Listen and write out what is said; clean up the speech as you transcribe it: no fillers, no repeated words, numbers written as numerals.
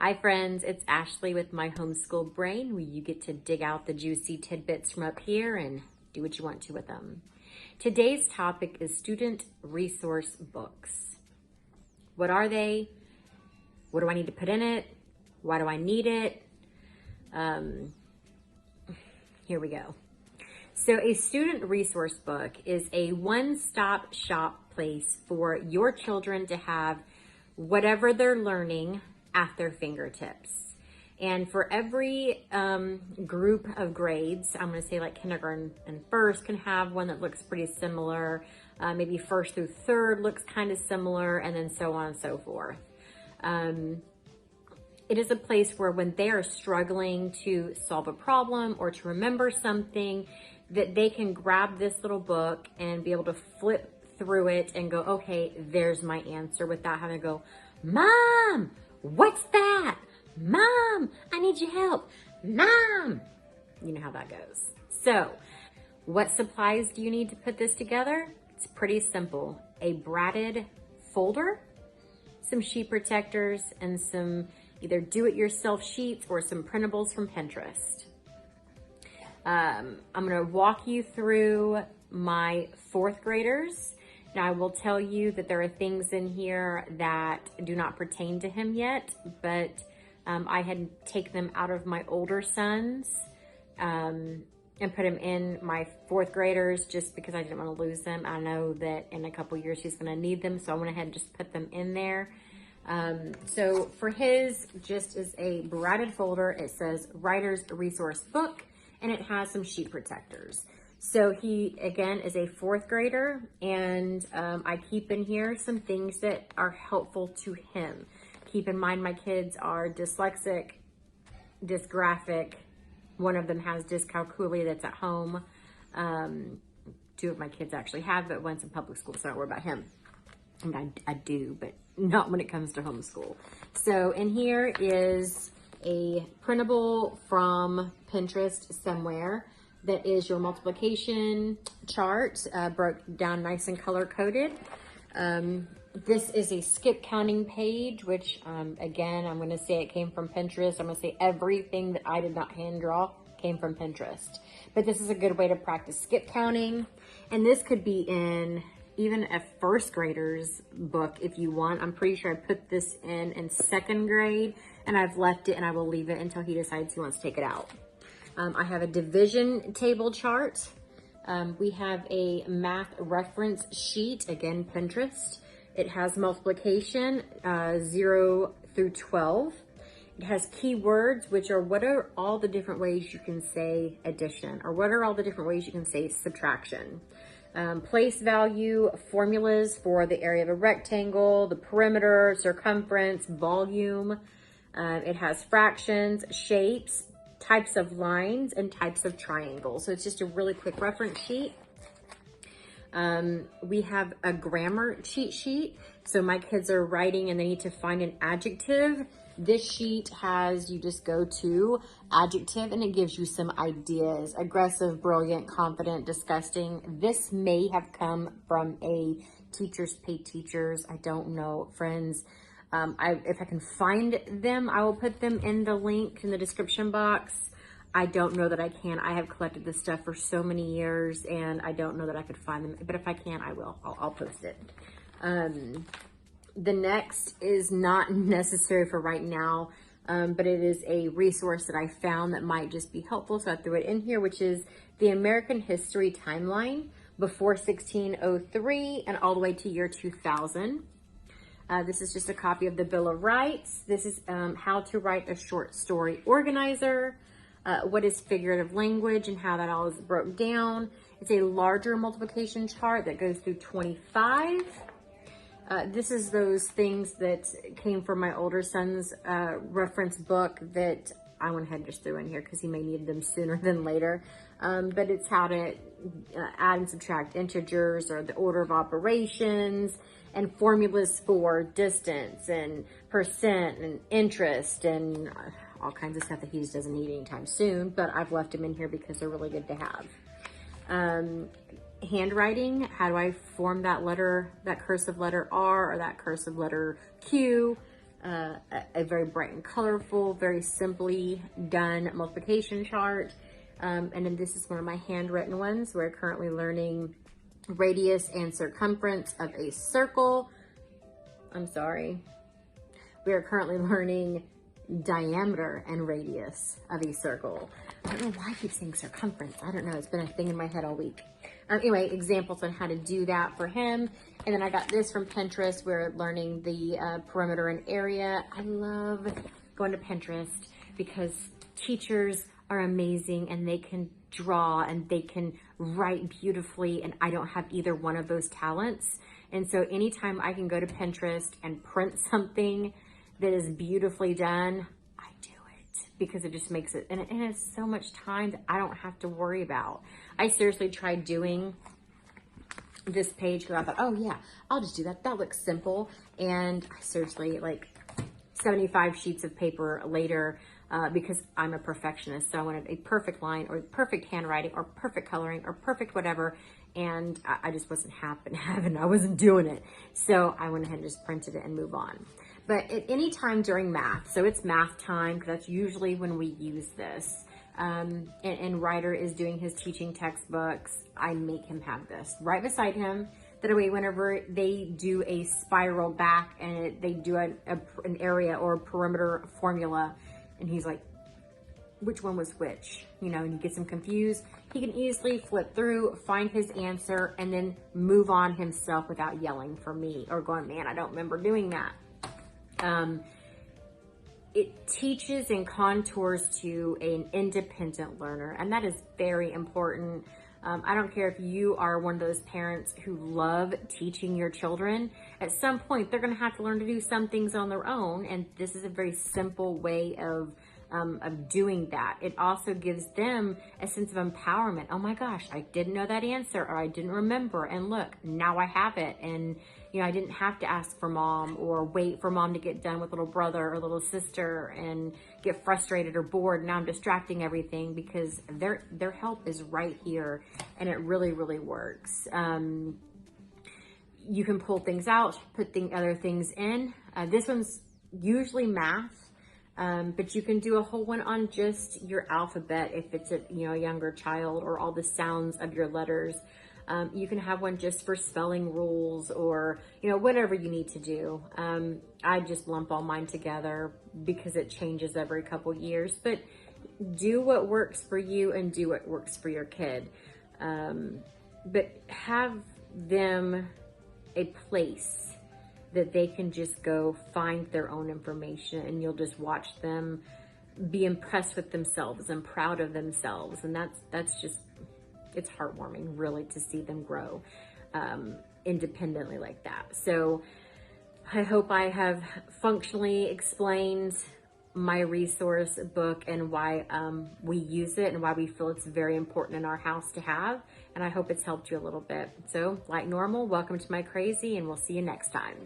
Hi friends, it's Ashley with my homeschool brain, where you get to dig out the juicy tidbits from up here and do what you want to with them. Today's topic is student resource books. What are they? What do I need to put in it? Why do I need it? Here we go. So a student resource book is a one-stop shop place for your children to have whatever they're learning at their fingertips. And for every group of grades, I'm going to say like kindergarten and first can have one that looks pretty similar. Maybe first through third looks kind of similar, and then so on and so forth. It is a place where when they are struggling to solve a problem or to remember something, that they can grab this little book and be able to flip through it and go, okay, there's my answer, without having to go, Mom, what's that? Mom, I need your help. Mom, you know how that goes. So what supplies do you need to put this together? It's pretty simple. A branded folder, some sheet protectors, and some either do-it-yourself sheets or some printables from Pinterest. I'm gonna walk you through my fourth graders. Now, I will tell you that there are things in here that do not pertain to him yet, but I had taken them out of my older sons and put them in my fourth graders just because I didn't want to lose them. I know that in a couple years he's going to need them, so I went ahead and just put them in there. So for his, just as a branded folder, it says Writer's Resource Book, and it has some sheet protectors. So he, again, is a fourth grader, and I keep in here some things that are helpful to him. Keep in mind, my kids are dyslexic, dysgraphic. One of them has dyscalculia that's at home. Two of my kids actually have it. One's in public school, so I don't worry about him. And I do, but not when it comes to homeschool. So in here is a printable from Pinterest somewhere that is your multiplication chart, broke down nice and color coded. This is a skip counting page, which again, I'm gonna say it came from Pinterest. I'm gonna say everything that I did not hand draw came from Pinterest. But this is a good way to practice skip counting. And this could be in even a first grader's book if you want. I'm pretty sure I put this in second grade, and I've left it, and I will leave it until he decides he wants to take it out. I have a division table chart. We have a math reference sheet, again, Pinterest. It has multiplication, 0 through 12. It has keywords, which are what are all the different ways you can say addition, or what are all the different ways you can say subtraction. Place value, formulas for the area of a rectangle, the perimeter, circumference, volume. It has fractions, shapes, types of lines, and types of triangles. So it's just a really quick reference sheet. We have a grammar cheat sheet. So my kids are writing and they need to find an adjective. This sheet has, you just go to adjective and it gives you some ideas. Aggressive, brilliant, confident, disgusting. This may have come from a Teachers Pay Teachers. I don't know, friends. If I can find them, I will put them in the link in the description box. I don't know that I can. I have collected this stuff for so many years, and I don't know that I could find them. But if I can, I will. I'll post it. The next is not necessary for right now, but it is a resource that I found that might just be helpful, so I threw it in here, which is the American History Timeline before 1603 and all the way to year 2000. This is just a copy of the Bill of Rights. This is how to write a short story organizer, what is figurative language and how that all is broke down. It's a larger multiplication chart that goes through 25. This is those things that came from my older son's reference book that I went ahead and just threw in here because he may need them sooner than later. But it's how to add and subtract integers, or the order of operations, and formulas for distance and percent and interest and all kinds of stuff that he just doesn't need anytime soon, but I've left them in here because they're really good to have. Handwriting, how do I form that letter, that cursive letter R or that cursive letter Q? a very bright and colorful, very simply done multiplication chart. And then this is one of my handwritten ones. We're currently learning radius and circumference of a circle. I'm sorry. We are currently learning diameter and radius of a circle. I don't know why I keep saying circumference. I don't know. It's been a thing in my head all week. Anyway, examples on how to do that for him. And then I got this from Pinterest. We're learning the perimeter and area. I love going to Pinterest because teachers are amazing and they can draw and they can write beautifully, and I don't have either one of those talents. And so anytime I can go to Pinterest and print something that is beautifully done, I do it because it just makes it, and it's so much time that I don't have to worry about. I seriously tried doing this page because I thought, oh yeah, I'll just do that. That looks simple. And I seriously, like 75 sheets of paper later, because I'm a perfectionist. So I wanted a perfect line or perfect handwriting or perfect coloring or perfect whatever. And I just wasn't having, I wasn't doing it. So I went ahead and just printed it and move on. But at any time during math, so it's math time, because that's usually when we use this. And Ryder is doing his teaching textbooks. I make him have this right beside him. That way, whenever they do a spiral back and they do an area or a perimeter formula, and he's like, which one was which? You know, and he gets him confused. He can easily flip through, find his answer, and then move on himself without yelling for me or going, man, I don't remember doing that. It teaches and contours to an independent learner, and that is very important. I don't care if you are one of those parents who love teaching your children. At some point, they're going to have to learn to do some things on their own, and this is a very simple way of doing that. It also gives them a sense of empowerment. Oh my gosh, I didn't know that answer, or I didn't remember, and look, now I have it. And you know, I didn't have to ask for mom or wait for mom to get done with little brother or little sister and get frustrated or bored. Now I'm distracting everything because their help is right here, and it really, really works. You can pull things out, put other things in. This one's usually math, but you can do a whole one on just your alphabet if it's a younger child, or all the sounds of your letters. You can have one just for spelling rules, or whatever you need to do. I just lump all mine together because it changes every couple years. But do what works for you and do what works for your kid. But have them a place that they can just go find their own information, and you'll just watch them be impressed with themselves and proud of themselves. And that's just, it's heartwarming really to see them grow independently like that. So I hope I have functionally explained my resource book and why we use it and why we feel it's very important in our house to have. And I hope it's helped you a little bit. So like normal, welcome to my crazy, and we'll see you next time.